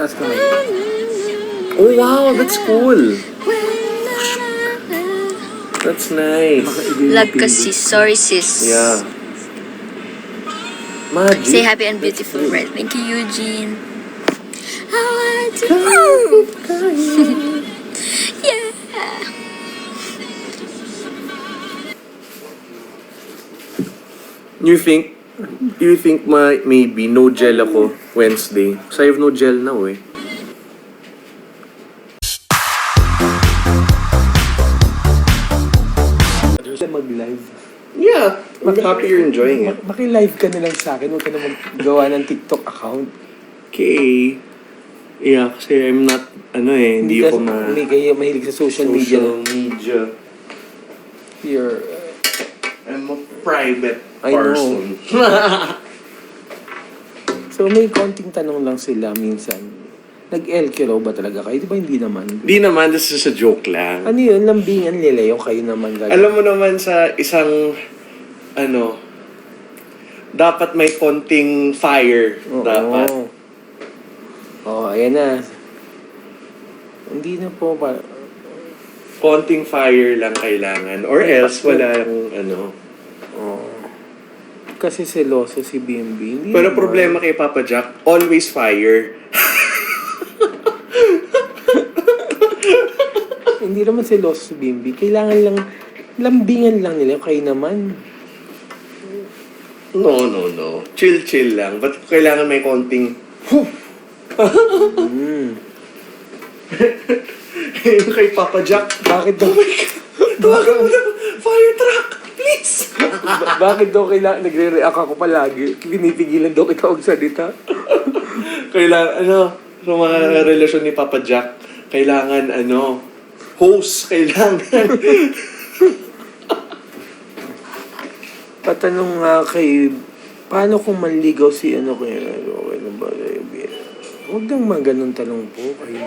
taas kamay. Oh wow, that's cool. That's nice. Lag kasi. Sorry, sis. Yeah. Magic. Say happy and beautiful, right? Thank you, Eugene. I want to... Yeah. You think maybe no gel ako Wednesday? Kasi I have no gel now eh. Mag-live. Yeah, I'm happy you're enjoying it. Maki-live ka na lang sa akin. Huwag ka na maggawa ng TikTok account. Okay. Yeah, kasi I'm not, hindi ka, ako hindi kayo mahilig sa social media. media. You're... I'm a private I know. person. So may konting tanong lang sila minsan. Nag-LQ raw ba talaga kayo? Di ba hindi naman? Di naman, this is a joke lang. Ano yun? Lambingan nila yung kayo naman. Alam mo naman sa isang, dapat may konting fire. Oo. Dapat. Ayan na. Hindi na po ba? Konting fire lang kailangan. Or else, walang, Kasi seloso si BMB. Hindi Pero naman. problema kay Papa Jack, always fire. Hindi naman seloso si BMB. Kailangan lang, lambingan lang nila. Kayo naman. No. Chill lang. But kailangan may konting, Yung kay Papa Jack, Bakit daw? tawagan mo na, fire truck, please! Bakit daw kailangan, nagre-react ako palagi. Pinipigilan daw kita magsalita. Kailangan, sa mga relasyon ni Papa Jack, kailangan, host, kailangan. Patanong nga kay, paano kung manligaw si kaya, okay na ba? Huwag nang maganon tanong po kayo.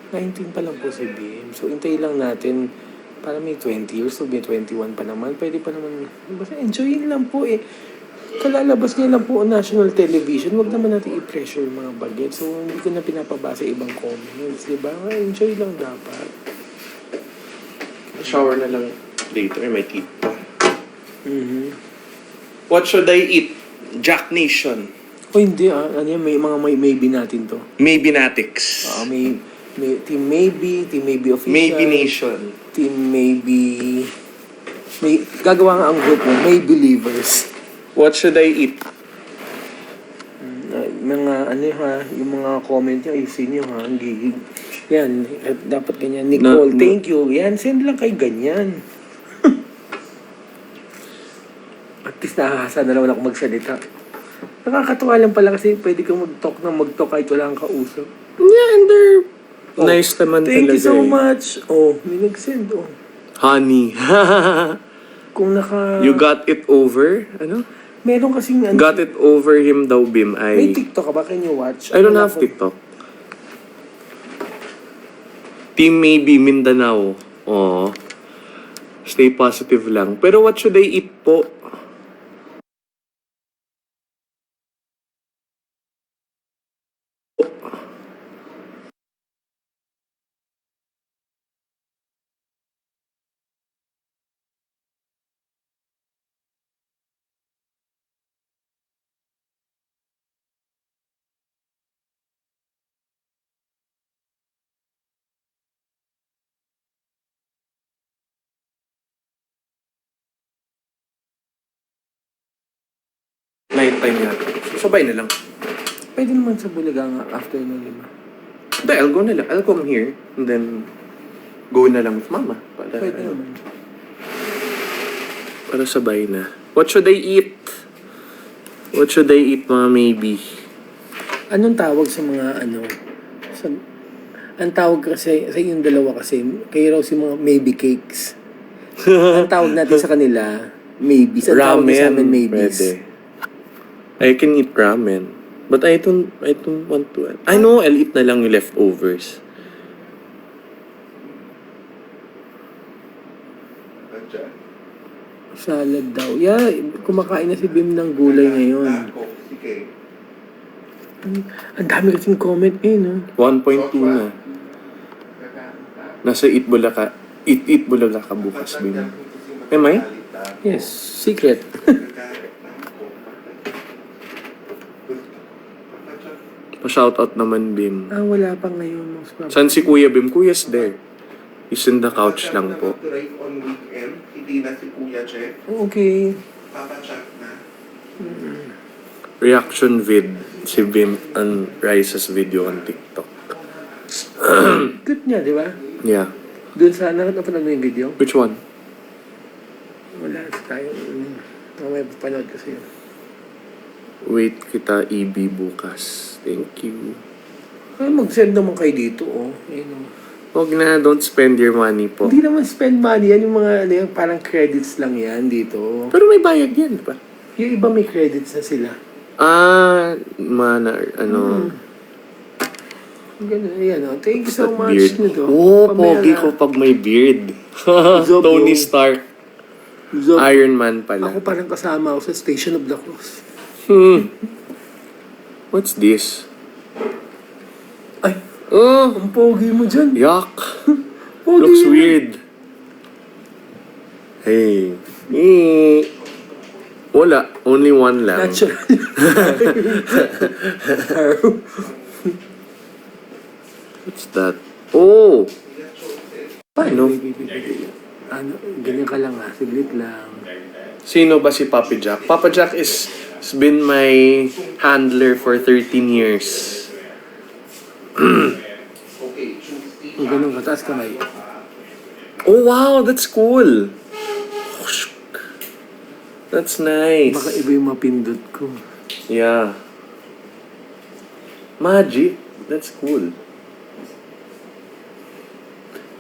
$19 pa lang po si BM. So, intay lang natin para may 20 years o may 21 pa naman. Pwede pa naman. Basta enjoyin lang po eh. Kalalabas niya lang po on national television. Huwag naman natin i-pressure yung mga bagay. So, hindi ko na pinapabasa ibang comments. Diba? Enjoy lang dapat. Shower na lang later, may teeth pa. Mm-hmm. What should I eat? Jack Nation. O hindi ano yan, may mga maybe natin to. Maybe Natix. May Team Maybe Official. Maybe Nation. Team Maybe... May gagawa nga ang group mo, May Believers. What should I eat? Mga yung mga comment nyo, ayusin nyo ha, gigig. Yan, dapat ganyan. Nicole, thank you. Yan, send lang kay ganyan. At least nakakasa na naman ako magsalita. Nakakatawa lang pala kasi pwede kang mag-talk kahit wala kang kausap. Yeah, and they're nice naman thank talaga. You so much. May nag-send, Honey. Kung naka... You got it over? Meron kasing... Got it over him daw, Bim. May TikTok ka ba? Can you watch? I don't have TikTok. Team Maybe Mindanao. Stay positive lang. Pero what should I eat po? Night time yata. Sabay na lang. Pwede naman sa Bulaga nga after na 5. Hindi, I'll go na lang. I'll come here and then go na lang with Mama. Pwede naman. Para sabay na. What should I eat? What should I eat, mga maybe? Anong tawag sa mga ang tawag kasi sa yung dalawa kasi kayo raw si mga maybe cakes. Ang tawag natin sa kanila maybe. Sa tawag sa amin maybes. Pwede. I can eat ramen. But I don't want to. I know, I'll eat na lang yung leftovers. Nandiyan. Salad daw. Yeah, kumakain na si Bim ng gulay ngayon. Ako, sige. Ang dami kasing comment no? 1.2 na. Nasa Eat Bulaga. Eat Bulaga ka bukas, Bim. Am I? Yes, secret. Pa-shoutout naman, Bim. Wala pa ngayon. Most probably. San si Kuya Bim? Kuya's there. He's in the couch lang po. Drive on weekend, hindi na si Kuya Jeff. Okay. Papachat na. Reaction vid. Si Bim and Rice's video on TikTok. Good niya, di ba? Yeah. Doon sa napanood mo yung video? Which one? Wala tayo. May panood kasi yun. Wait kita EB bukas. Thank you. Mag-send naman kayo dito, Ayun, Huwag na, don't spend your money po. Hindi naman spend money yan. Yung mga yung parang credits lang yan dito. Pero may bayad yan, di ba? Yung iba may credits na sila. Ganun, yan, Thank you so That much beard. nito. Pogi ko pag may beard. Zobo. Tony Stark. Iron Man pala. Ako parang kasama ako sa Station of the Cross. What's this? Ay, Oh, ang pogi mo dyan. yuck. Pogi Looks mo. weird. Hey. Wala. Only one lang. Natural. What's that? Oh! Paano? Ano, ganyan ka lang Siglit lang. Sino ba si Papa Jack? Papa Jack has been my handler for 13 years. Okay, Tuesday. Ganun ka, taas kamay. Oh wow, that's cool. That's nice. Baka iba yung mapindot ko. Yeah. Magic. That's cool.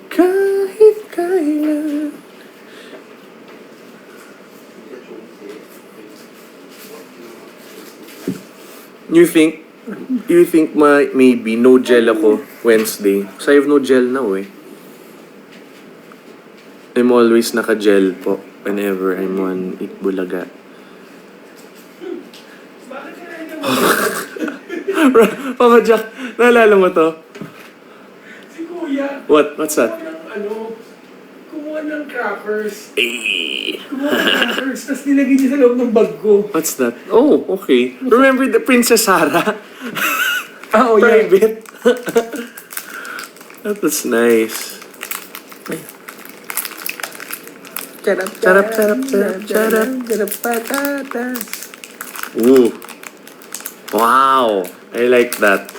Kahit kailan. You think maybe no gel ako Wednesday? Because I have no gel now I'm always naka-gel po whenever I'm on Eat Bulaga. Papa Jack, naalala mo to? Si Kuya, What? What's that? kumuha ng crackers. Eh. Kumuha ng crackers, tapos nilagay niya sa loob ng bag ko. What's that? Oh, okay. Remember the Princess Sarah? Yeah. Private. That was nice. Charap, Charap, charap, charap, charap. Charap, patatas. Ooh. Wow. I like that.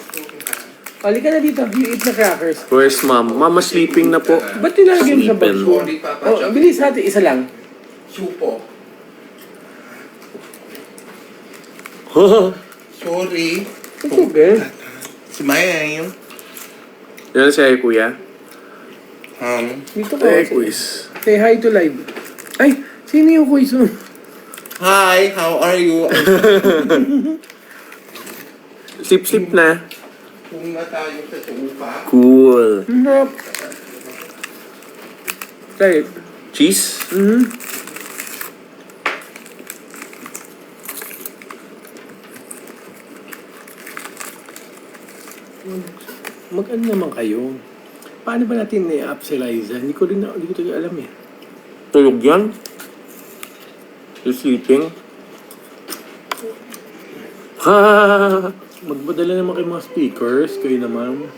Halika na dito, you eat na crackers. Where's mom? Mama sleeping na po. Ba't nilagay mo sa bag Sleeping. ko? Sorry, Papa Jack. Bilis natin, isa lang. Supo. Sorry. It's okay. Si Maya yun. Yan siya kuya. Dito ko. Quiz. Say hi to live. Ay, sino yung quiz mo? Hi, how are you? Sleep na. Kung na tayo sa sofa. Cool. Nope. Try it. Cheese? Mag-ano naman kayo? Paano ba natin i-up si Liza? Hindi ko talaga alam Tulog yan? She's sleeping? Ha! Magpadala naman kayo mga speakers. Kayo naman.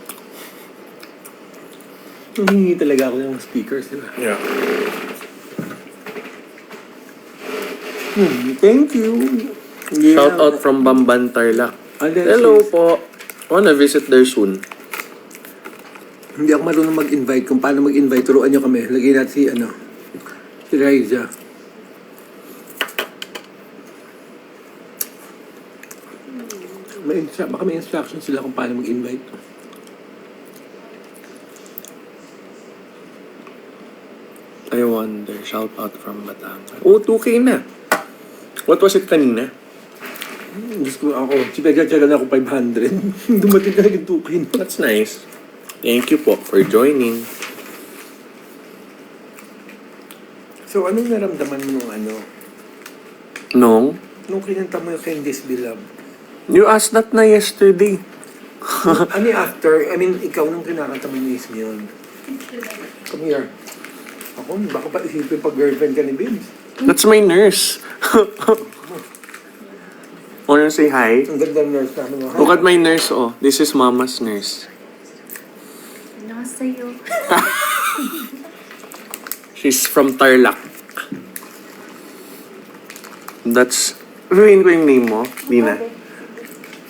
Hihingi talaga ako ng speakers. Diba? Yeah. Thank you. Yeah. Shout out from Bamban Tarlac. Hello. Hello po. Wanna visit there soon. Hindi ako marunong mag-invite. Kung paano mag-invite, turuan nyo kami. Lagyan natin si Riza. Baka may instructions sila kung paano mag-invite. I wonder. Shout out from Batangas. Oh, 2K na. What was it kanina? Diyos ko ako. Tsaga na ako 500. Dumating talaga yung 2K na. That's nice. Thank you po for joining. So, anong naramdaman mo nung ano? No? Nung kinanta mo yung Candice Bilab? You asked that na yesterday. Ano yung after? I mean, ikaw nung kinakanta mo mismo yun. Come here. Ako, baka pa isipin pag girlfriend ka ni Bims. That's my nurse. Wanna say hi? Ang ganda ng nurse namin. Look at my nurse, oh. This is mama's nurse. Nakasayo. She's from Tarlac. That's... Ruin ko yung name mo, Dina.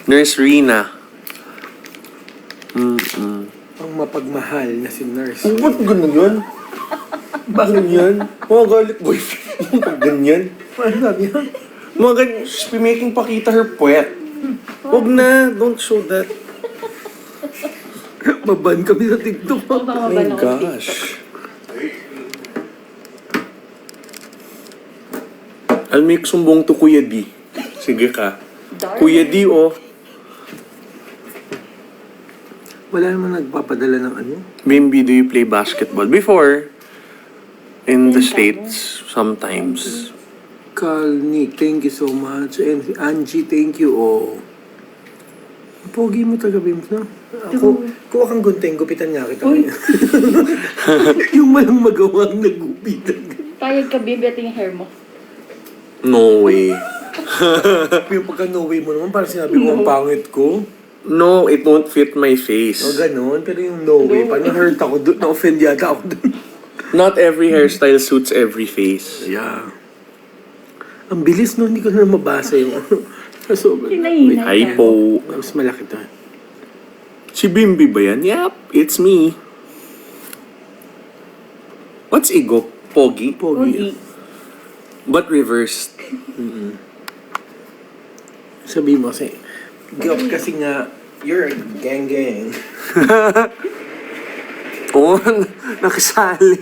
Nurse Rina. Ang mapagmahal na si nurse. Oh, ba't ganun yun? Bakit yan? Mga galit boyfriend. Ba't ganyan? Ano sabi yun? Mga ganyan. She's making pakita her puwet. Huwag na. Don't show that. Maban kami sa TikTok. Oh my gosh. I'll make sumbong to Kuya D. Sige ka. Kuya D, oh. Wala naman nagpapadala ng ano. Bimbi, do you play basketball? Before, in the States, sometimes. Carl, Nick, thank you so much. And Angie, thank you. Oh. Pogi mo taga Bims, no? Ako, kuha kang gunting, gupitan nga kita. Yung malang magawang nagupitan. Payag ka, baby, at yung hair mo. No way. Yung pagka-no way mo naman, parang sinabi mo ang pangit ko. No, it won't fit my face. O ganun, pero yung no way, parang na-hurt ako doon, na-offend yata ako doon. Not every hairstyle suits every face. Yeah. Ang bilis no, hindi ko na mabasa yung ano. So, Hinahinay Ay ka. po. mas malaki to. Si Bimbi ba yan? Yep, it's me. What's ego? Pogi? Pogi. But reversed. Sabi mo kasi, kasi nga, you're a gang-gang. Oh, nakasali.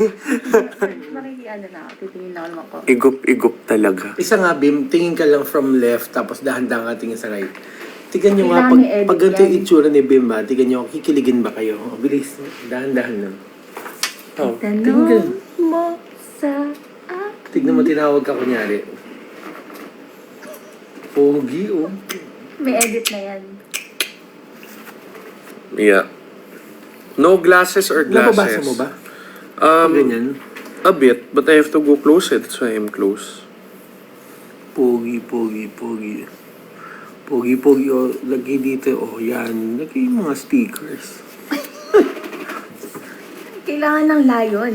Nakikiano na ako, titingin na ako. Igop talaga. Isa nga, Bim, tingin ka lang from left, tapos dahan-dahan ka tingin sa right. Tingnan nyo nga, Kailangan pag, i-edit pag ganito yung yan. itsura ni Bim, ba, tingnan nyo, kikiligin ba kayo? O, bilis, dahan-dahan lang. Oh, tingnan ka. Tanong mo sa Tignan mo, tinawag ka kunyari. Pogi, oh. May edit na yan. Yeah. No glasses or glasses? Napabasa mo ba? Ganyan. A bit, but I have to go close it, so I'm close. Pogi, pogi, pogi. Pogi, pogi, oh, lagay dito, oh, yan. Lagay yung mga stickers. Kailangan ng layon.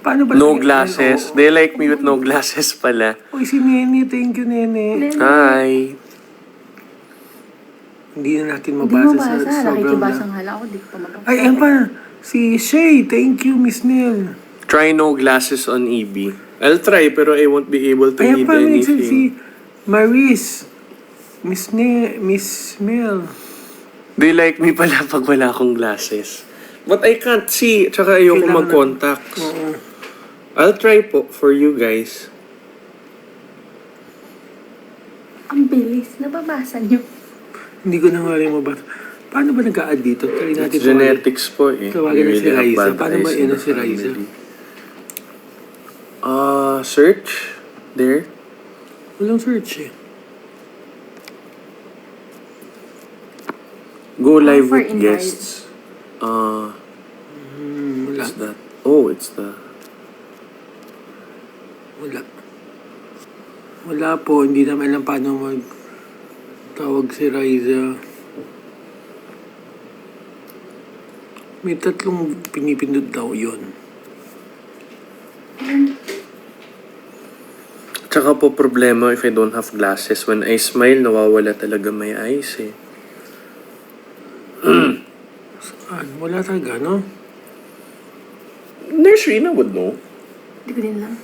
Paano ba? No lagay- glasses. Oh, They like me with no glasses pala. Uy, si Nene, thank you, Nene. Hi. Hindi na natin Hindi mabasa mo sa basa. sobrang Nakikibasang na. hala ako. Di ko pa mag- Ay, ayan pa. Si Shay, thank you, Miss Neil. Try no glasses on EB. I'll try, pero I won't be able to Ayan read pa, may si anything. Maris. Miss Mel. They like me pala pag wala akong glasses. But I can't see. Tsaka ayoko Kailangan- mag-contacts. Oo. I'll try po for you guys. Ang bilis. Nababasa niyo. Hindi ko na nga rin mabasa. Paano ba nag-a-add dito? Try natin. It's genetics po eh. Tawagan You na si really have Riza. bad Paano ba eyes yun in na the si Riza? family. Search. There. Walang search eh. Go live for with invite. guests. Wala. What's that? Oh, it's the... Wala. Wala po. Hindi naman alam paano tawag si Riza. May tatlong pinipindot daw yun. Tsaka po problema if I don't have glasses. When I smile, nawawala talaga my eyes eh. Saan? Wala talaga, no? Nurse Rina would know. Hindi ko din lang.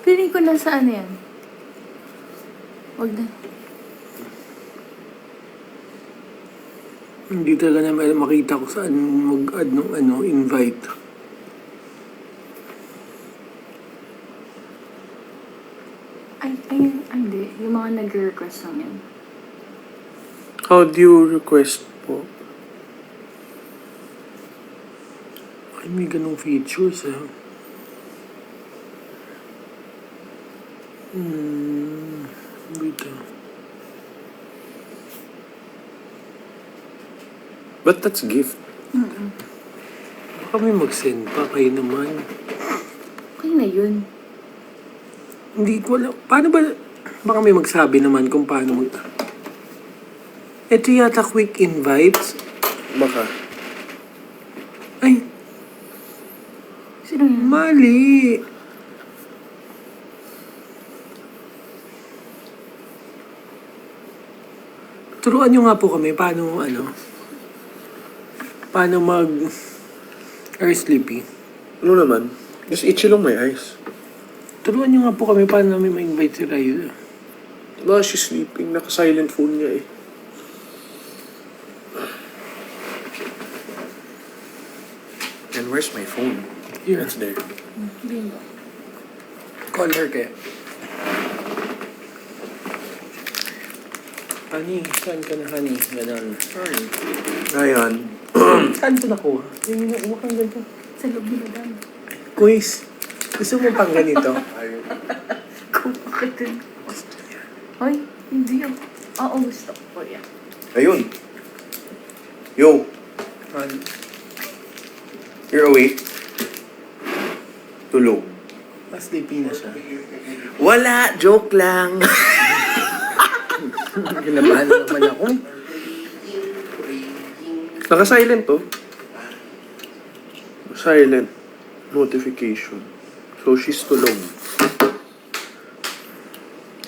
Piling ko na sa ano yan. Huwag na. Hindi talaga naman makita ko saan mag-add ng invite. Ay, hindi. Yung mga nag-request lang yan. How do you request po? Ay, may ganong features, ah. Wait lang. But that's gift. Baka may mag-send pa kayo naman. Okay na yun. Hindi ko alam. Paano ba? Baka may magsabi naman kung paano mag... Ito yata quick invites. Baka. Ay, Sino yan? mali. Turuan nyo nga po kami paano mag air sleepy. Ano naman? Just itchy lang my eyes. Turuan nyo nga po kami paano namin ma-invite si Raiza. Diba, she's sleeping. Naka-silent phone niya eh. And where's my phone? Here. It's there. Bingo. Call her kaya. Honey, saan ka na, honey? Ganon. Sorry. Ayan. Saan ko nakuha? Yung inuuwa kang ganito. Sa loob ni Madam. Quiz. Gusto mo pang ganito? Kung bakit din. Hoy, hindi yun. Oo, gusto ko yan. Ayun. Yo, Honey. you're awake? Tulog. Mas sleepy na siya. Wala! Joke lang! Kinabahan na naman ako. Naka-silent to. Silent. Notification. So, she's tulog.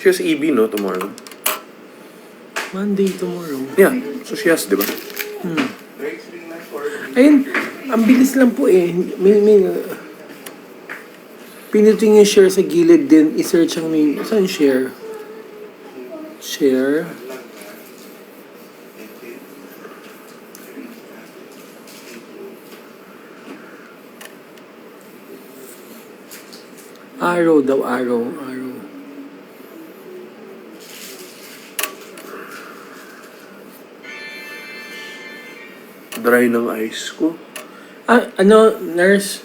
She has EB, no, tomorrow? Monday tomorrow. Yeah. So, she has, di ba? Ayun, ang bilis lang po eh. Pinutin yung share sa gilid din. I-search ang may... Saan share? Share. Arrow daw, arrow. Dry ng eyes ko. Ah, nurse?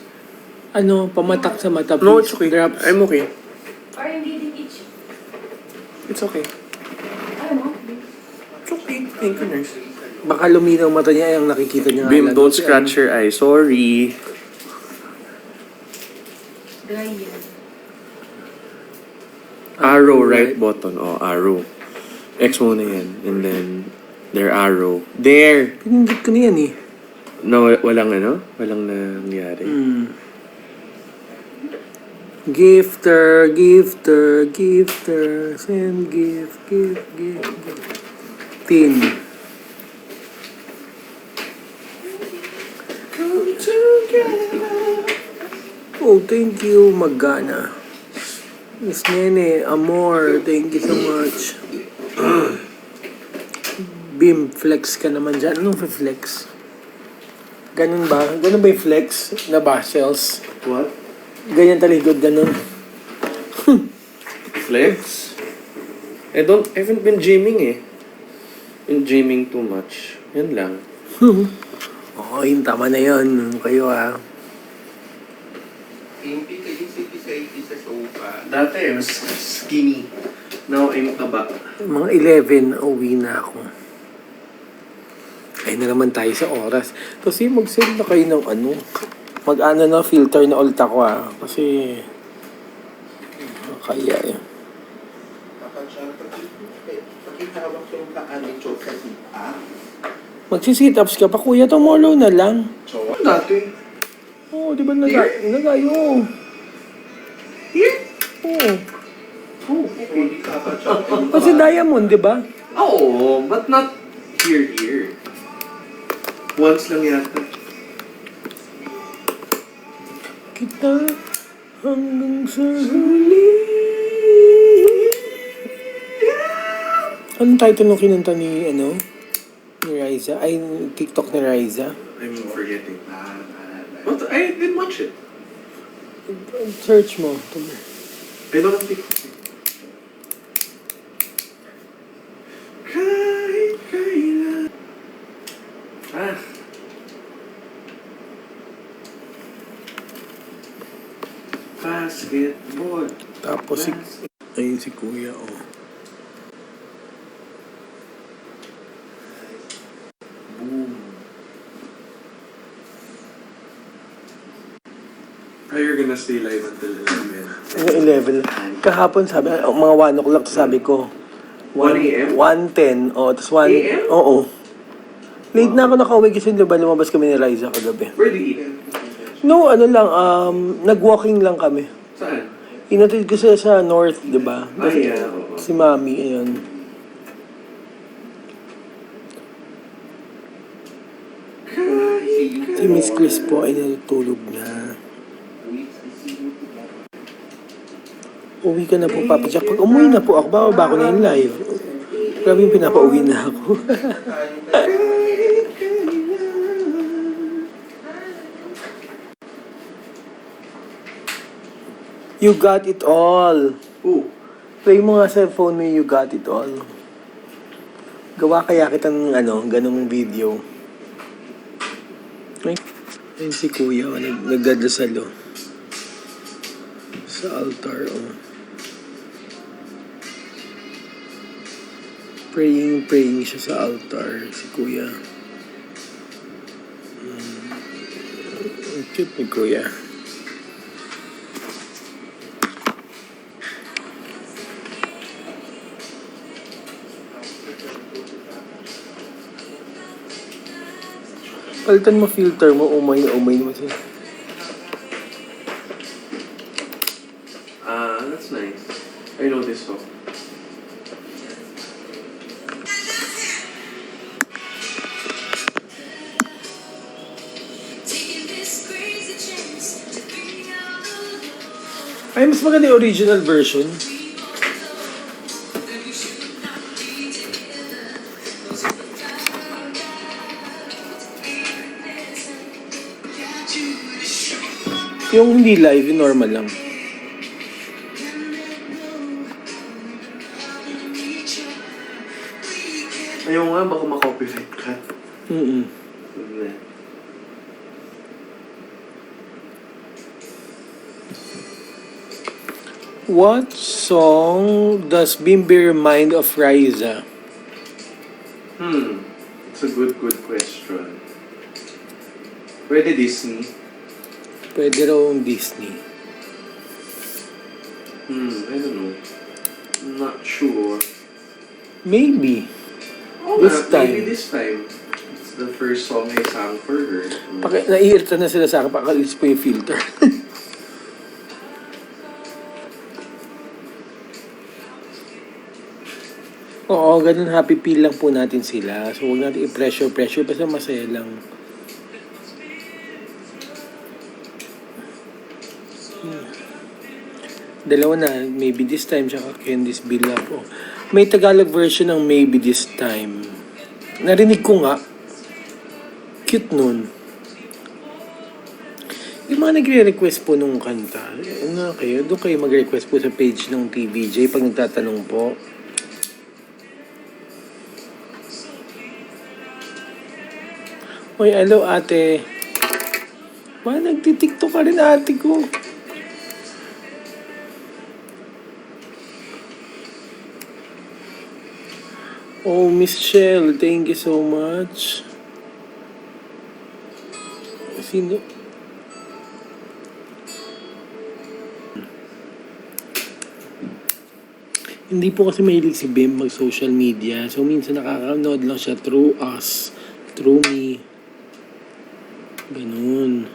Pamatak sa mata, please. No, it's okay. Drops. I'm okay. Or hindi din itch. It's okay. Ayaw mo? It's okay. Thank you, nurse. Baka luminaw mata niya, yung nakikita niya. Bim, lang. don't scratch your eye. Sorry. Dry yan. Arrow, right button. Oh, arrow. X muna yan. And then, their arrow. There! Pinindot ko na yan eh. No, walang Walang nangyari. Gifter. Send gift. Tin. Oh, thank you, Magana. Miss Nene, Amor, thank you so much. Bim, flex ka naman dyan. Anong flex? Ganun ba? Ganun ba yung flex na Basels? What? Ganyan taligod, ganun. Flex? I haven't been gymming eh. Been gymming too much. Yan lang. Oo, yun, tama na yun. Kayo Hindi kayo city sa sofa. Dati I was skinny. Now I'm taba. Mga 11, uwi na ako. Ay na naman tayo sa oras. Kasi mag-send na kayo ng mag-ano na filter na ulta ko Kasi kaya Pakihawak yung paa ni Chok sa sipa. Magsi-sit-ups ka pa, kuya. Tomorrow na lang. Chok? Dati. Oo, di ba nagayo? Here? Oo. Oh, Hindi ka pa, Chok. Kasi diamond, di ba? oh, but not here. Once lang yata. Kita hanggang sa huli. Anong title ng kinanta ni Riza? Ay, TikTok ni Riza? I'm forgetting. But I didn't watch it. Search mo. I don't have TikTok. Kahit kailan. Basketball. Tapos, Ayun si Kuya, oh. Boom. How you're gonna stay live until 11? Yung 11. Kahapon sabi, mga 1 o'clock sabi ko. 1 a.m.? 1:10. Oh, tapos 1. AM? Oo. Late na ako nakauwi kasi diba lumabas kami ni Liza kagabi. Where do you eat? No, ano lang, nag-walking lang kami. Saan? Inatid ko siya sa north, di ba? Ah, yeah. Oo. Si Mami, ayun. Si Miss Chris po ay natutulog na. Uwi ka na po, Papa Jack. Pag umuwi na po ako, bababa ko na yung live. Grabe yung pinapauwi na ako. You got it all. Ooh. Play mo nga sa phone mo yung You Got It All. Gawa kaya kitang ganong video. Ayun si Kuya, nagdadasal, oh. Sa altar, oh. Praying siya sa altar, si Kuya. Ang cute ni Kuya. Palitan mo filter mo, umay mo siya. That's nice. I know this song. Ay, mas maganda yung original version. Yung hindi live, yung normal lang. Ayaw nga, baka ma-copyright ka. What song does Bimbi remind of Raiza? It's a good question. Pwede Disney. Pwede raw yung Disney. I don't know. I'm not sure. Maybe. Oh, This time. Maybe this time. It's the first song I sang for her. Naiirita na sila sa akin, pakalis po yung filter. Oo, ganun happy feel lang po natin sila. So, huwag natin i-pressure, basta masaya lang. Dalawa na, Maybe This Time, tsaka Candice Bilap. Oh. May Tagalog version ng Maybe This Time. Narinig ko nga. Cute nun. Yung mga nagre-request po nung kanta, doon kayo mag-request po sa page ng TVJ pag nagtatanong po. Oy, hello ate. Nagtitiktok ka rin ate ko. Oh, Miss Shell, thank you so much. Sino? Hindi po kasi mahilig si Bim mag-social media. So, minsan nakaka-nood lang siya through us, through me. Ganun.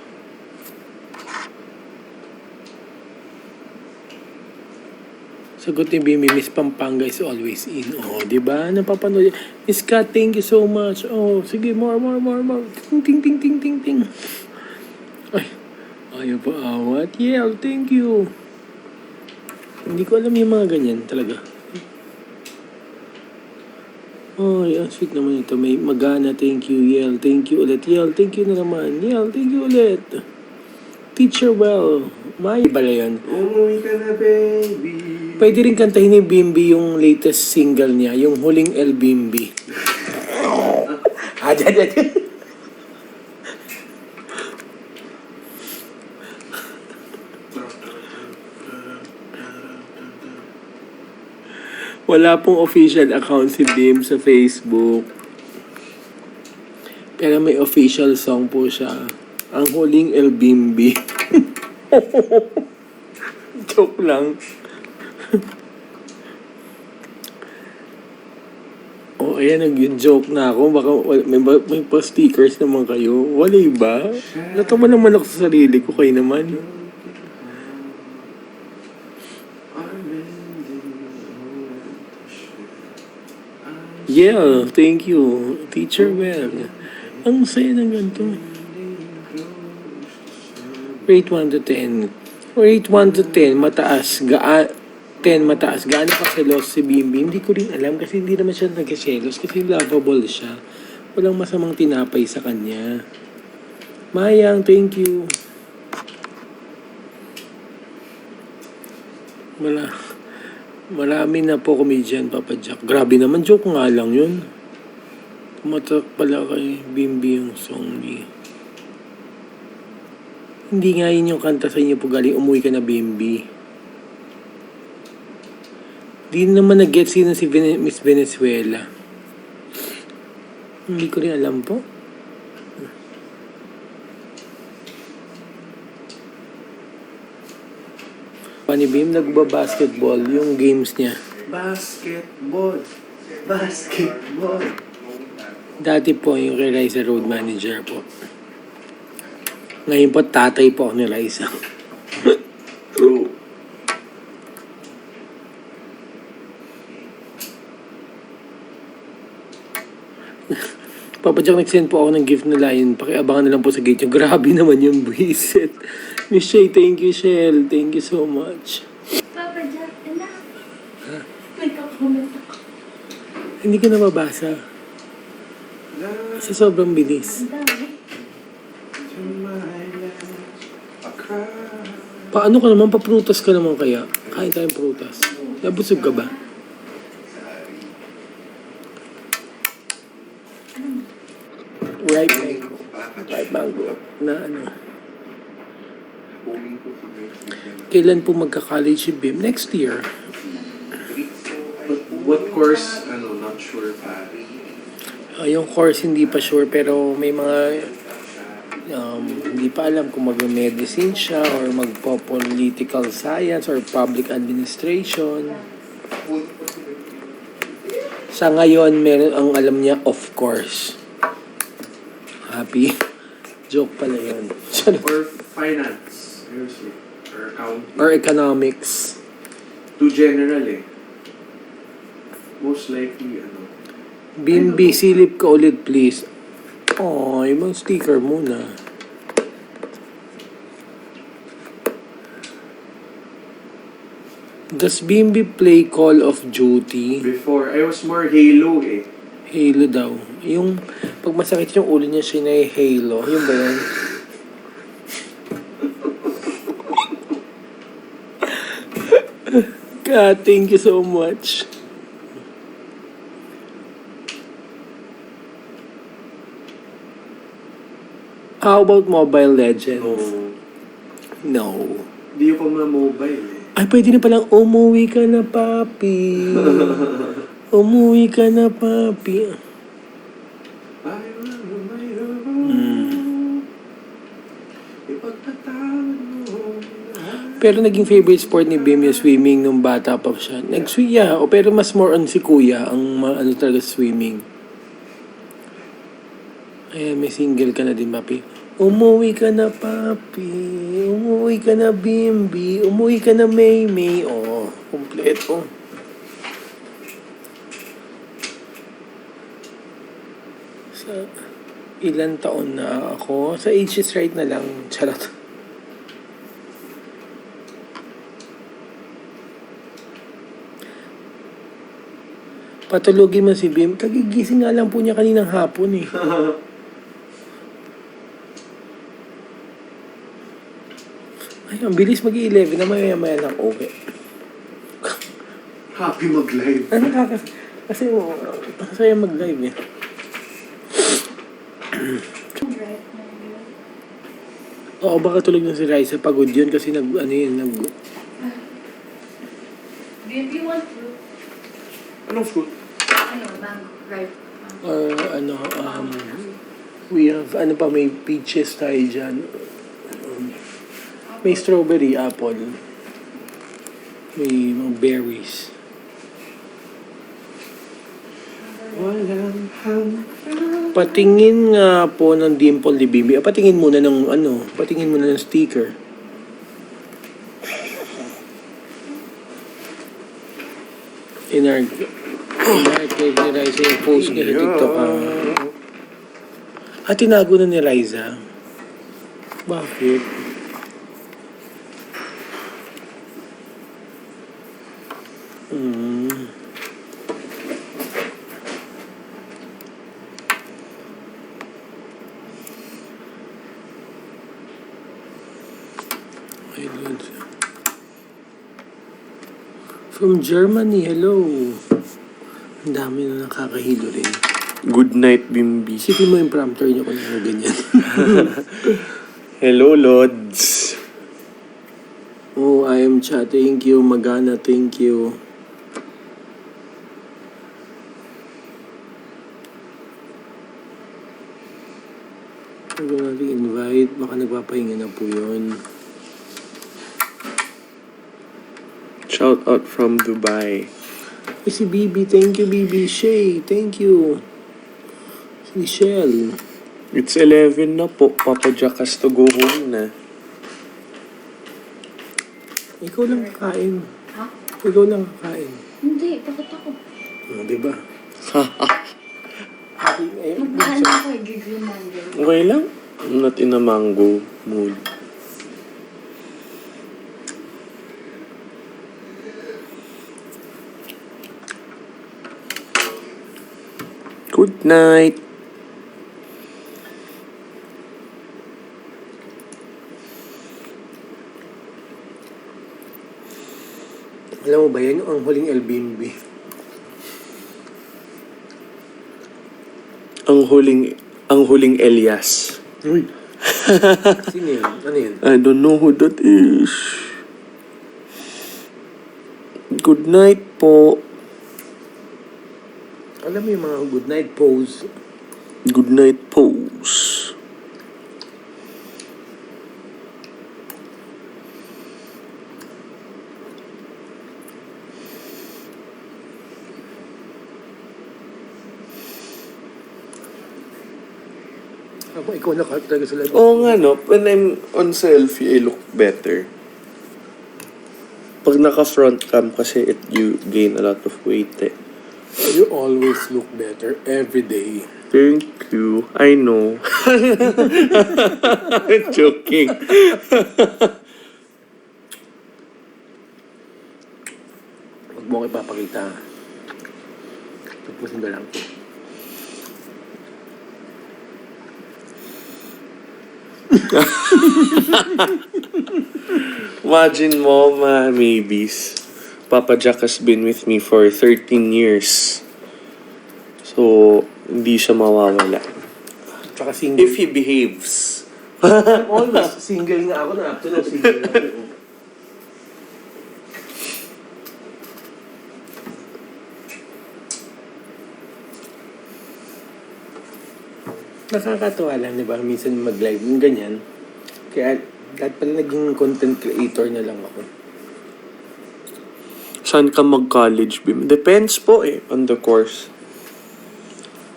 Sagot ni Bimbi, Miss Pampanga is always in. Oh, di ba? Napapanood. Miss Kat, thank you so much. Oh, sige, more. Ting, ting, ting, ting, ting, ting. Ay, ayaw pa awat. Yeah, thank you. Hindi ko alam yung mga ganyan talaga. Ay, ang sweet naman ito. May Magana, thank you. Yel, thank you ulit. Yel, thank you na naman. Yel, thank you ulit. Teacher well. May bala yun. Umuwi ka na, baby. Pwede rin kantahin ni Bimbi yung latest single niya, yung Huling El Bimbi. Dyan. Wala pong official account si Bim sa Facebook. Pero may official song po siya. Ang Huling El Bimbi. Joke lang. Oh, ayan, nag-joke na ako. Baka may pa-stickers naman kayo. Wala ba? Natawa naman ako sa sarili ko. Kayo naman. Yeah, thank you. Teacher Well. Ang saya ng ganito. Rate 1 to 10. Rate 1 to 10, mataas. 10 mataas. Gaano ka selos si Bimbi? Hindi ko rin alam kasi hindi naman siya nagkaselos kasi lovable siya. Walang masamang tinapay sa kanya. Mayang, thank you. Marami na po comedian, Papa Jack. Grabe naman, joke nga lang yun. Tumatak pala kay Bimbi yung song ni. Hindi nga yun yung kanta sa inyo po galing, Umuwi Ka Na Bimbi. Di naman nag-get sino si Miss Venezuela. Hindi ko rin alam po. Pani Bim, nagba-basketball yung games niya. Basketball. Dati po yung kay Raisa Road Manager po. Ngayon po tatay po ako ni Raisa. True. Papa Jack, nag-send po ako ng gift na lion. Pakiabangan na lang po sa gate yung grabe naman yung visit. Miss Shay, thank you, Shell. Thank you so much. Papa Jack, anak. May kakomment ako. Hindi ko nababasa. Kasi sobrang bilis. Ang dami. Paano ka naman? Paprutas ka naman kaya? Kain tayong prutas. Nabusog ka ba? Ripe mango. Ripe mango. Na ano? Kailan po magka-college si Bim? Next year. What course? Not sure pa. Yung course hindi pa sure pero may mga hindi pa alam kung mag-medicine siya or magpo-political science or public administration. Sa ngayon, meron ang alam niya, of course. Happy? Joke pala yun. Or finance. Seriously. Or accounting. Or economics. Too general eh. Most likely, Bimbi, silip ka ulit please. Oh, ibang sticker muna. Does Bimbi play Call of Duty? Before, I was more Halo eh. Halo daw. Yung, pag masakit yung ulo niya, siya na Halo. Yung ba yun? God, thank you so much. How about Mobile Legends? No. Hindi ko pa mobile eh. Ay, pwede na palang umuwi ka na, papi. Umuwi ka na, papi. Pero naging favorite sport ni Bim yung swimming nung bata pa siya. Nag-swim, yeah. Pero mas more on si Kuya ang ano talaga swimming. Ayan, may single ka na din, papi. Umuwi ka na, papi. Umuwi ka na, Bimbi. Umuwi ka na, Maymay. Oh, kompleto. Sa ilan taon na ako? Sa age is right na lang. Charot. Patulogin mo si Bim. Kagigising nga lang po niya kaninang hapon eh. Ay, ang bilis mag-11 na maya-maya lang okay. Happy mag-live. Ano kasi masaya mag-live eh. Oo, baka tulog na si Raisa. Pagod yun kasi Do you want fruit? Anong fruit? Ano, mango, ripe. Or ano, we have, ano pa, may peaches tayo dyan. May strawberry, apple. May mga berries. Walang Patingin nga po ng dimple ni Bibi. Patingin muna ng ano, patingin muna ng sticker. In-archive ni Liza yung post niya sa TikTok. Tinago na ni Liza. Bakit? My Lord. From Germany, hello. Ang dami na nakakahilo rin. Good night, Bimbi. Isipin mo yung prompter niyo kung ano ganyan. Hello, Lods. Oh, I am chat. Thank you. Magana, thank you. Huwag natin invite. Baka nagpapahinga na po yun. Shout out from Dubai. Si Bibi, thank you, Bibi. Shay, thank you. Si Michelle. It's 11 na po. Papa Jack has to go home na. Ikaw lang kakain. Ha? Ikaw lang kakain. Hindi, bakit ako? Diba? Magkaan ako eh, gigil mango. Okay lang. I'm not in a mango mood. Good night. Alam mo ba yan? Ang huling LBMB. Ang huling Elias. Uy. Sino yun? Ano yun? I don't know who that is. Good night po. Alam mo yung mga good night pose. Good night pose. Aba, ikaw na talaga sa live. Oo nga no, when I'm on selfie, I look better. Pag naka-front cam kasi you gain a lot of weight eh. You always look better every day. Thank you. I know. I'm joking. Huwag mo ko ipapakita. Tapusin ka lang po. Imagine mo, mga maybes. Papa Jack has been with me for 13 years. So, hindi siya mawawala. Tsaka single. If he behaves. Always single nga ako na up to now single na ako. Nakakatuwa lang, di ba? Minsan mag-live yung ganyan. Kaya, dahil pala naging content creator na lang ako. Saan ka mag-college, Bim? Depends po on the course.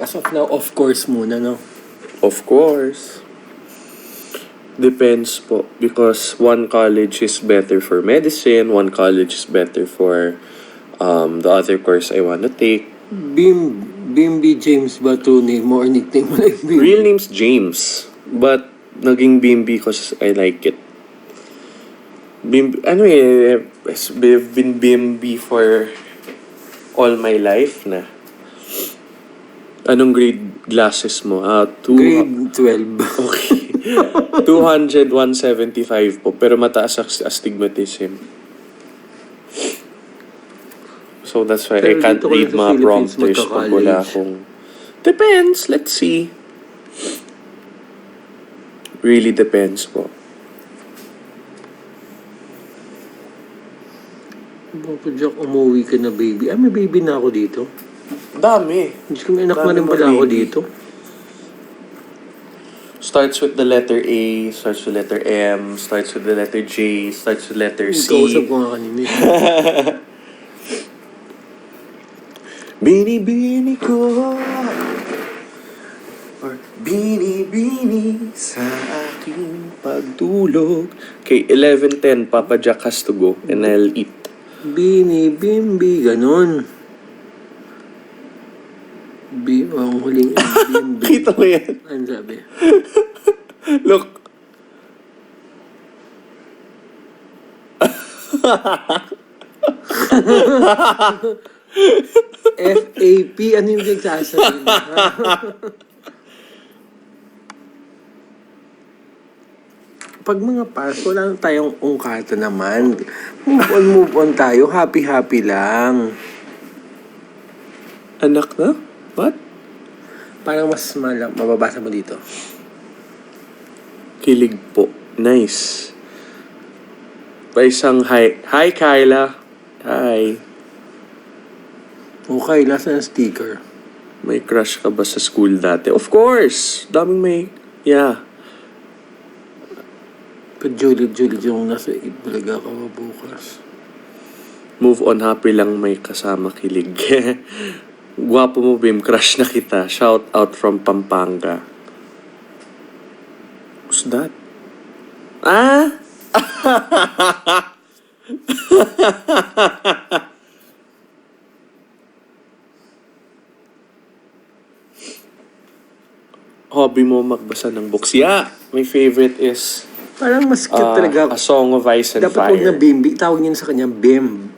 As of now, of course muna, no? Of course. Depends po. Because one college is better for medicine, one college is better for the other course I want to take. Bimby James ba to name mo or nickname mo like Bimby? Real name's James. But naging Bimby because I like it. I've been Bimby for all my life na. Anong grade glasses mo? Grade 12. Okay. 200, 175 po. Pero mataas ang astigmatism. So that's why Pero I can't dito ko lang read sa mga Philippines prompters pag wala magka-college. akong... Depends. Let's see. Really depends po. Papa Jack, umuwi ka na, baby. May baby na ako dito. Dami. Diyos ko, may anak na Dami rin mo, pala ako baby. dito. Starts with the letter A, starts with letter M, starts with the letter J, starts with letter C. Kausap ko nga kanina. Bini-bini ko, or bini-bini sa aking pagtulog. Okay, 11:10, Papa Jack has to go and I'll eat. Bini, bimbi, ganon. Ang huling bimbi. Kita mo yan? Ano sabi? Look. FAP, ano yung nagsasabi? Pag mga pars, wala na tayong ungkata naman. Move on tayo. Happy lang. Anak na? What? Parang mas mababasa mo dito. Kilig po. Nice. Pa isang hi. Hi, Kyla. Hi. Okay, last na sticker. May crush ka ba sa school dati? Of course! Daming may... Yeah. Pag Juliet yung nasa Itbulaga ka bukas. Move on, happy lang may kasama kilig. Gwapo mo, Bim. Crush na kita. Shout out from Pampanga. What's that? Ah? Hobby mo magbasa ng books. Yeah, my favorite is Parang mas cute talaga. A Song of Ice and Dapat Fire. huwag na Bimbi. Tawag niyo sa kanya Bim.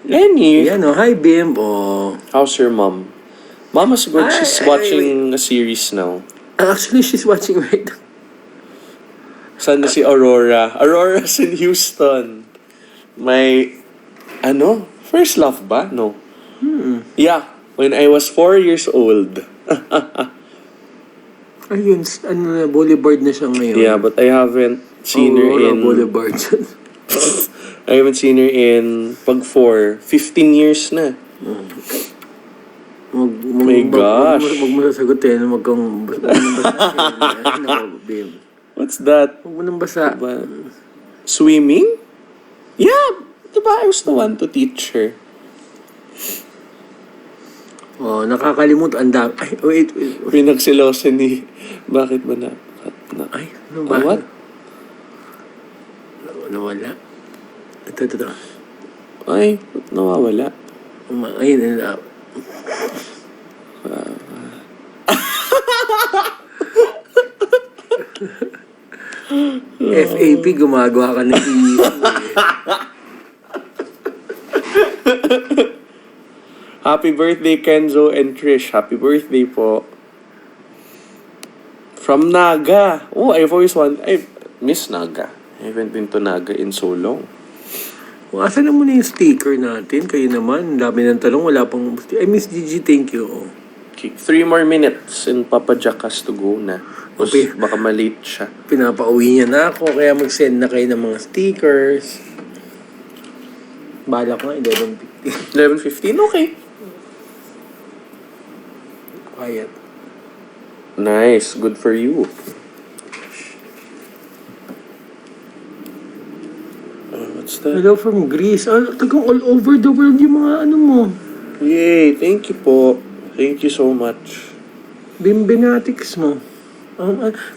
Lenny, Yan o. Hi, Bim. Oh. how's your mom? Mama's good. She's watching a series now. Actually, she's watching right now. Saan na si Aurora? Aurora's in Houston. May, first love ba? No. Yeah, when I was 4 years old. Ayun, Boulevard na siya ngayon. Yeah, but I haven't seen her Aurora in... Boulevard. I haven't seen her in pag 15 years na. My gosh. Huwag mo sasagutin. Huwag kang basa. Bim. What's that? Huwag mo nang basa. Diba? Swimming? Yeah, diba I was the one to teach her. Oh, nakakalimutan. Ang dami. Ay, wait. Pinagsilosan ni... Bakit ba na? Ay, ano ba? What? Nawala. Ito. Ay, nawawala. Ayun. FAP, gumagawa ka ng Happy birthday, Kenzo and Trish. Happy birthday po. From Naga. Oh, I've always miss Naga. I haven't been to Naga in so long. Asan na muna yung sticker natin? Kayo naman, dami ng talong, wala pang... Miss Gigi, thank you. Oh. Okay, 3 more minutes and Papa Jack has to go na. Okay. Baka malate siya. Pinapauwi niya na ako, kaya mag-send na kayo ng mga stickers. Balak nga, 11:50. 11:15? Okay. Quiet. Nice. Good for you. What's that? Hello from Greece. Tagang all over the world yung mga ano mo. Yay! Thank you po. Thank you so much. Bimbinatics mo.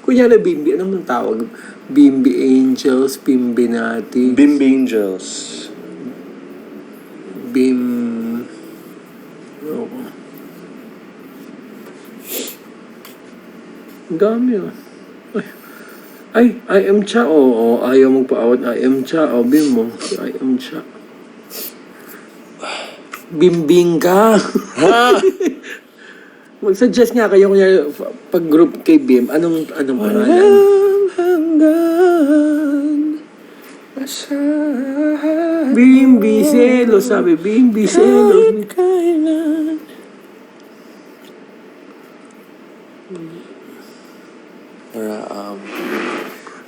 Kunyari Bimbi, ano man tawag? Bimbi Angels, Bimbinatics. Bimbi Angels. Bim... Oh. Ang dami oh. Ay, I am Cha. Oo, ayaw mong paawat. I am Cha. O, Bim mo. I am Cha. Bimbing ka. Mag-suggest nga kayo kunya pag group kay Bim, anong pangalan? Hanggang Bimbi Selo, sabi Bimbi Selo. kailan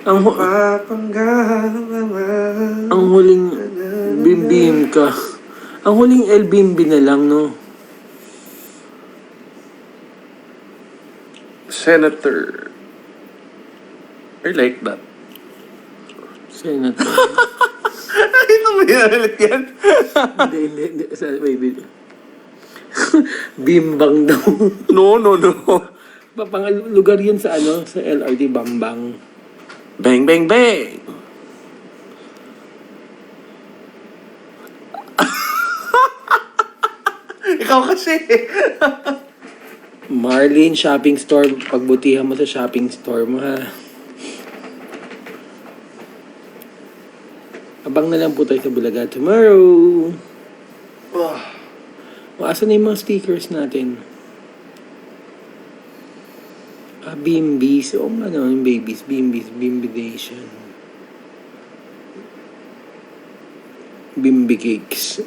Ang huling Bim ka. Ang huling El Bimbi na lang, no? Senator. I like that. Senator. Ito mo yan ulit yan? Hindi. Wait. Bimbang daw. No. Pang lugar yun sa sa LRT Bambang. Bang, bang, bang! Ikaw kasi. Marlene Shopping Store. Pagbutihan mo sa shopping store mo, ha? Abang na lang po tayo sa Bulaga tomorrow. Asan na yung mga stickers natin? Bimbis. O yung babies. Bimbis. Bimbidation. Bimbi cakes.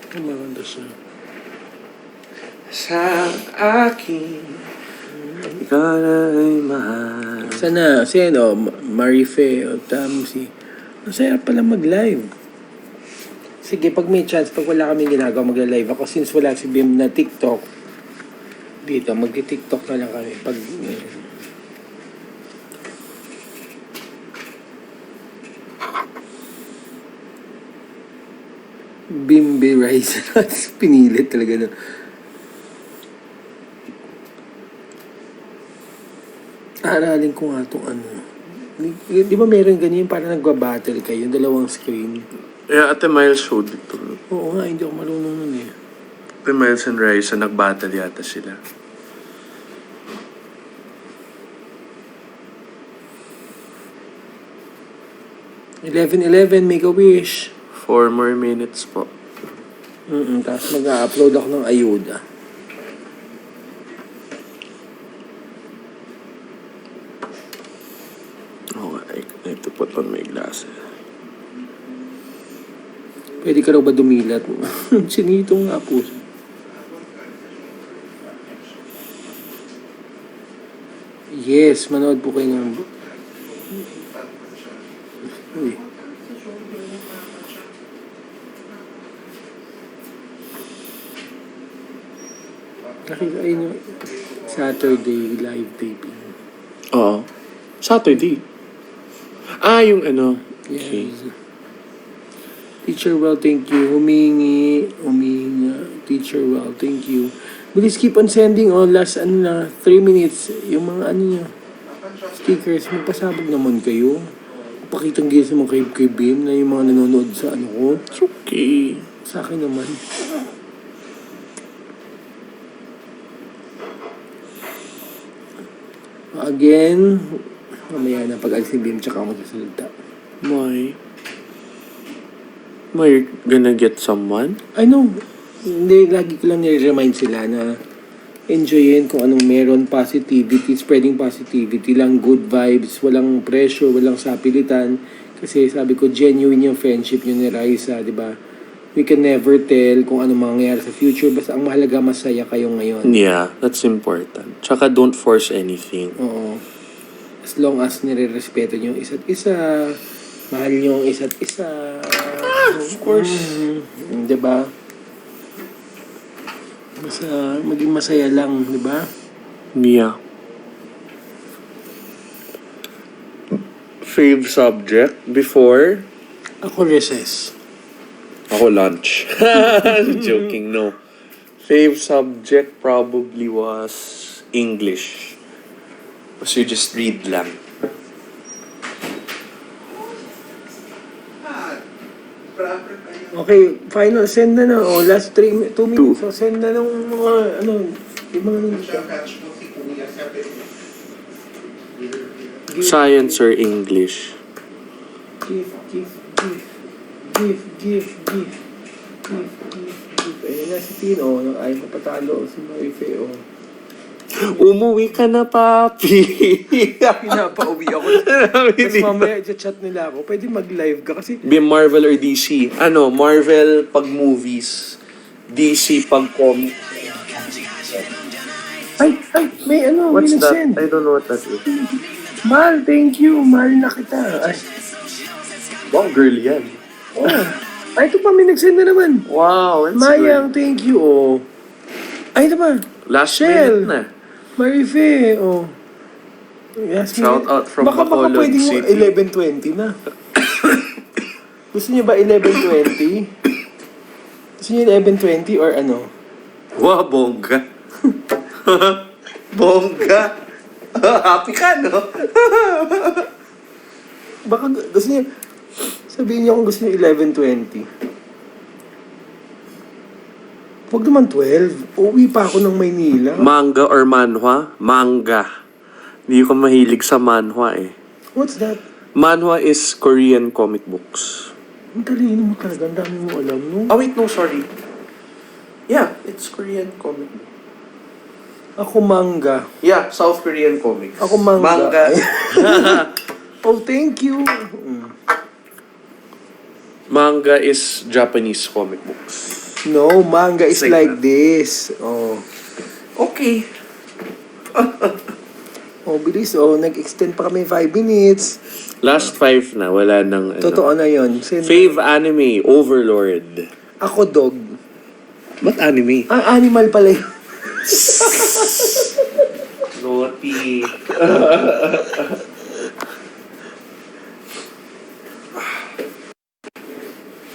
Ay, maganda siya. Sa akin, ikaw na ay mahal. Sana, Marife o Tamsi. Masaya pala mag-live. Sige, pag may chance, pag wala kaming ginagawa, magla-live ako. Since wala si Bim na TikTok, dito, mag-TikTok na lang kami. Pag, Bimbi rice. Pinilit talaga na. Aralin ko nga itong Di ba meron ganyan parang nagbabattle kayo, dalawang screen? Yeah, Ate Miles showed it to. Oo nga, hindi ako marunong nun eh. Ate Miles and Raisa, nag-battle yata sila. $11.11, make a wish. 4 more minutes po. Tapos mag-upload ako ng ayuda. Oh, I need to put on my glasses. Pwede ka raw ba dumilat? Sinito nga po. Yes, manood po kayo ng... Uy. Nakita ayun yung Saturday live taping. Oo. Saturday. Yung ano. Okay. Yes. Teacher well, thank you. Humingi. Teacher well, thank you. Please keep on sending last 3 minutes yung mga niya. Stickers. Magpasabog naman kayo. Pakitang gisa mo kay Bim na yung mga nanonood sa ko. It's okay. Sa akin naman. Again, mamaya na pag-alis ni Bim tsaka magsasalita. Why? You're gonna get someone? I know. Hindi, lagi ko lang nire-remind sila na enjoyin kung anong meron, positivity, spreading positivity lang, good vibes, walang pressure, walang sapilitan. Kasi sabi ko, genuine yung friendship nyo ni Raisa, di ba? We can never tell kung anong mangyayari sa future, basta ang mahalaga masaya kayo ngayon. Yeah, that's important. Tsaka don't force anything. Oo. As long as nire-respeto nyo yung isa't isa, mahal nyo yung isa't isa. Of course. Di ba? Basta maging masaya lang, di ba? Yeah. Fave subject before? Ako recess. Ako lunch. Joking, no. Fave subject probably was English. Kasi you just read lang. Okay, final, send na na. Last 2 minutes. So, send na ng mga, yung mga Science or English? Give. Ayun na si Tino, ay mapatalo si Marife, Umuwi ka na, papi. Pinapauwi ako. Tapos mamaya, chat nila ako, pwede mag-live ka kasi... Be Marvel or DC? Marvel pag movies. DC pag comic. Ay, may What's may that? nag-send. I don't know what that is. Mahal, thank you. Mahal na kita. Ay, Wow, girl yan. oh. Ay, ito pa, may nag-send na naman. Wow, that's Mayang, thank you, oh. Ay, ito pa. Last Shell. minute na. Marife, oh. Yes, Shout out from baka Bacolod pwedeng mo City. 11:20 na. Gusto niyo ba 11:20? Gusto niyo 11:20 or ano? Wow, bongga. Bongga. Happy ka, no? Baka gusto niyo, sabihin niyo kung gusto niyo 11:20. Huwag naman 12. Uuwi pa ako ng Maynila. Manga or manhwa? Manga. Hindi ko mahilig sa manhwa eh. What's that? Manhwa is Korean comic books. Ang talino mo talaga. Ang dami mo alam, no? Oh wait, no, sorry. Yeah, it's Korean comic book. Ako manga. Yeah, South Korean comics. Ako manga. Manga. Oh, thank you. Manga is Japanese comic books. No, manga is Same like na. this. Oh. Okay. Oh, bilis. Oh, nag-extend pa kami 5 minutes. Last 5 na, wala nang ano. Totoo na yun. Fave anime, Overlord. Ako dog. What anime? Ah, animal pala yun. Naughty.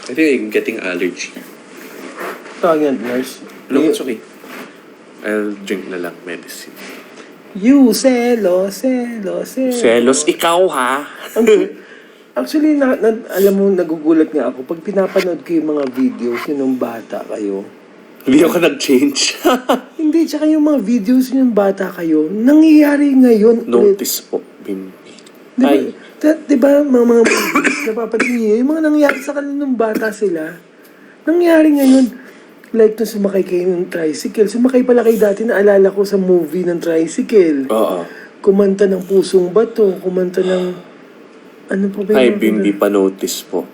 I think I'm getting allergy. Tawag yan, nurse. No, it's okay. I'll drink na lang medicine. You, selos. Selos, ikaw ha? Actually, alam mo, nagugulat nga ako. Pag pinapanood ko yung mga videos yun nung bata kayo. Hindi ako nag-change. Hindi, tsaka yung mga videos yun nung bata kayo, nangyayari ngayon. Notice po, Bimbi. Diba, Ay, diba mga movies, napapansin niyo, yung mga nangyari sa kanila nung bata sila, nangyari ngayon. Like, nung sumakay kayo ng tricycle. Sumakay pala kayo dati, naalala ko sa movie ng tricycle. oo. Kumanta ng Pusong Bato, kumanta ng... Ano pa ba Ay, yun? Bimbi pa notice po.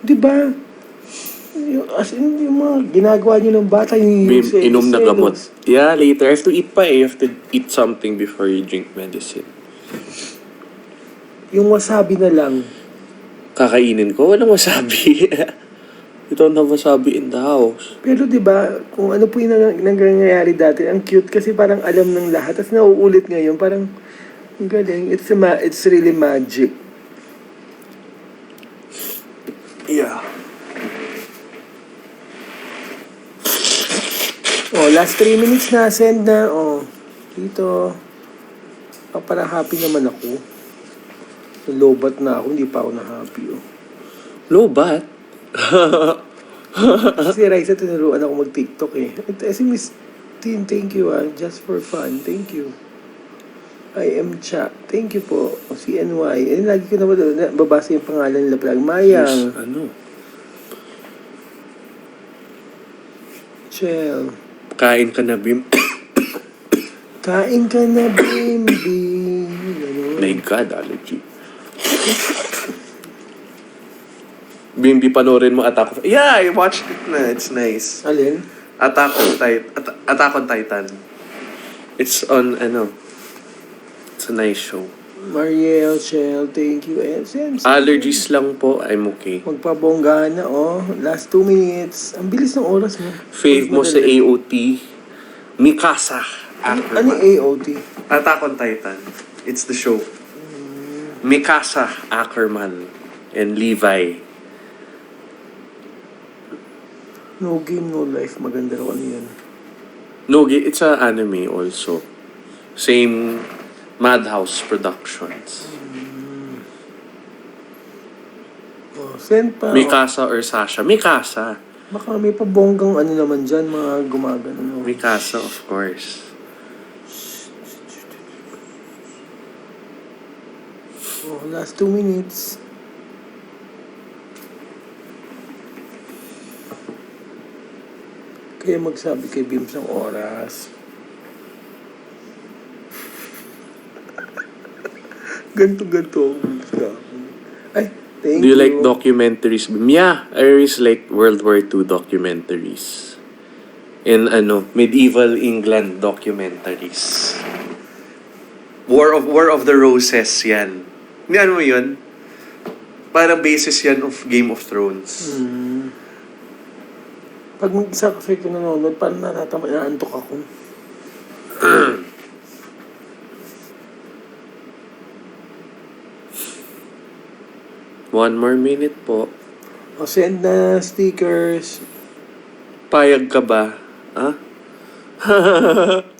Diba? As in, yung mga ginagawa niyo ng bata, yung Bim, selos, inom na gamot. selos. Yeah, later. I have to eat pa eh. You have to eat something before you drink medicine. Yung wasabi na lang. Kakainin ko, walang wasabi. You don't have wasabi in the house. Pero 'di ba, kung ano po yung nangyayari dati, ang cute kasi parang alam ng lahat. Tapos nauulit ngayon, parang ang galing. It's really magic. Yeah. Oh, last 3 minutes na, send na. Oh, dito. Oh, parang happy naman ako. Lobat na ako, hindi pa ako na happy. Oh. Lobat? Si Raisa, tinuruan ako mag-TikTok eh. Si Miss Tin, thank you ah. Just for fun, thank you. I am Cha. Thank you po. O, si NY. Eh, lagi ko na babasa yung pangalan nila. Parang Mayang. Yes, ano? Chel. Kain ka na, Bim. Kain ka na, Bimbi. Ganun. My God, allergy. Bimbi, panoorin mo Attack on... Yeah, I watched it na. It's nice. Alin? Attack on Titan. It's on, ano... It's a nice show. Mariel, Chel, thank you. And Allergies lang po, I'm okay. magpabongga na, oh. Last 2 minutes. Ang bilis ng oras mo. Fave mo sa AOT, Mikasa Ano Ackerman. AOT? Attack on Titan. It's the show. Mikasa Ackerman and Levi. No Game, No Life. Maganda raw ano yan. No, it's a anime also. Same Madhouse Productions. Oh, send pa. Mikasa or Sasha? Mikasa. Baka may pabonggang ano naman dyan, mga gumagano. No? Mikasa, of course. Oh, last 2 minutes. Kaya magsabi kay Bims ng oras. Ganto-ganto. Ay, thank Do you like documentaries? Yeah, I always like World War II documentaries. In medieval England documentaries. War of the Roses yan. Hindi ano mo yun? Parang basis yan of Game of Thrones. Pag mag-isa kasi ko nanonood, parang naantok ako. One more minute po. O, send na stickers. Payag ka ba? Ha?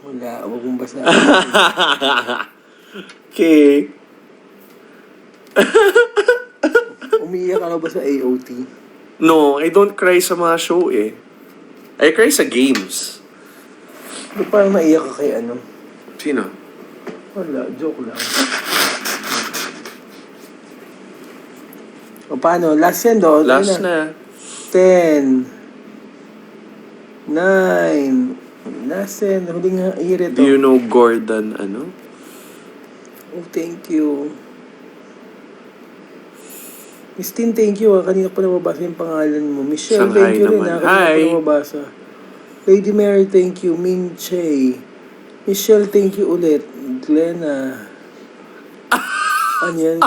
Wala, huwag mong basa. Okay. Umiiyak ka na ba sa AOT? No, I don't cry sa mga show eh. I cry sa games. Ba't parang naiyak ka kay ano? Sino? Wala, joke lang. O paano? Last yan do? Last na. 10 9 Last yan. Huling hirit Do you know Gordon ano? Oh, thank you. Miss Tin, thank you. Kanina pa nababasa yung pangalan mo. Michelle, Shanghai thank you rin. naman. Kanina Hi. pa nababasa. Lady Mary, thank you. Min Che. Michelle, thank you ulit. Glenna. Ano yan?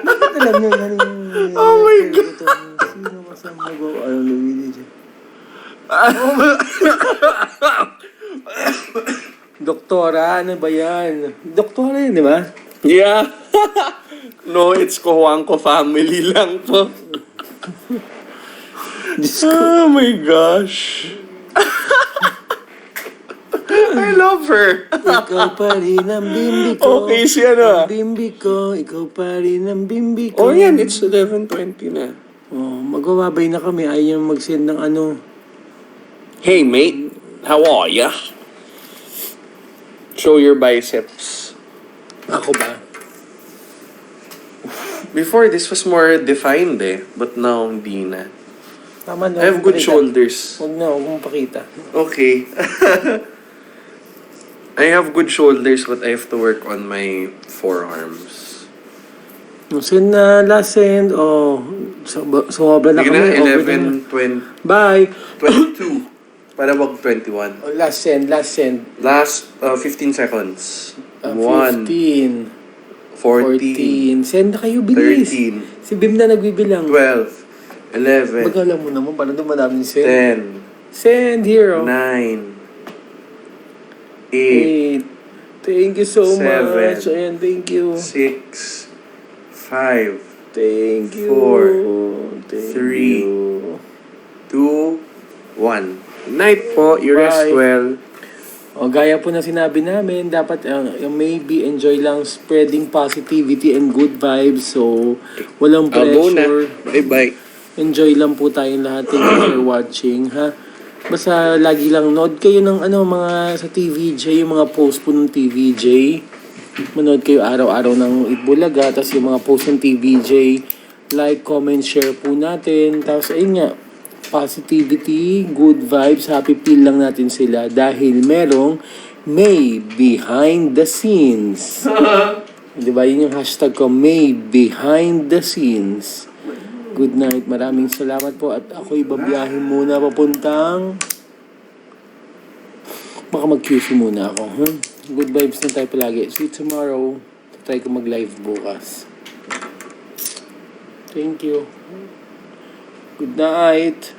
Bakit alam niyo yan? Oh my God. Sino kasama mo? Ano na video dyan? Doktora, ano ba yan? Doktora yun, di ba? Yeah. No, it's Cojuangco family lang po. Oh my gosh. I love her. Ikaw pa rin ang bimbi ko. Okay, si ano? Ang bimbi ko, ikaw pa rin ang bimbi ko. Oh yan, it's 11:20 na. Oh, magwawabay na kami. Ayaw niyang mag-send ng ano. Hey mate, how are ya? Show your biceps. Ako ba? Before, this was more defined eh. But now, hindi na. Tama na. I have good shoulders. Huwag na, huwag mong pakita. Okay. I have good shoulders, but I have to work on my forearms. Send na, last send. Oh, sobra na Sige kami. na, Over na. 11, 20, Bye. 22. Para wag 21. Oh, last send, last send. Last 15 seconds. 1, 15. 14, 14. Send na kayo, bilis. 13, Si Bim na nagbibilang. 12, 11, Magkala mo naman, parang doon madaming send. 10, Send, hero. 9, 8, 8. Thank you so 7. much. Ayan, thank you. 6, 5, Thank you. 4, Thank 3, you. 2, 1. Night po, you rest Bye. well. O, gaya po na sinabi namin, dapat maybe enjoy lang spreading positivity and good vibes. So, walang I'll go na. pressure. Bye-bye. Enjoy lang po tayong lahat. Thank you for watching, ha? Basta lagi lang nood kayo ng mga sa TVJ, yung mga post po ng TVJ. Manood kayo araw-araw ng Itbulaga, tapos yung mga post ng TVJ. Like, comment, share po natin. Tapos, ayun nga, positivity, good vibes, happy feel lang natin sila dahil merong May behind the scenes. Diba? Yun yung hashtag ko, May behind the scenes. Good night. Maraming salamat po at ako'y babiyahin muna papuntang baka mag-QC muna ako. Good vibes na tayo palagi. See you tomorrow. Try ko mag-live bukas. Thank you. Good night.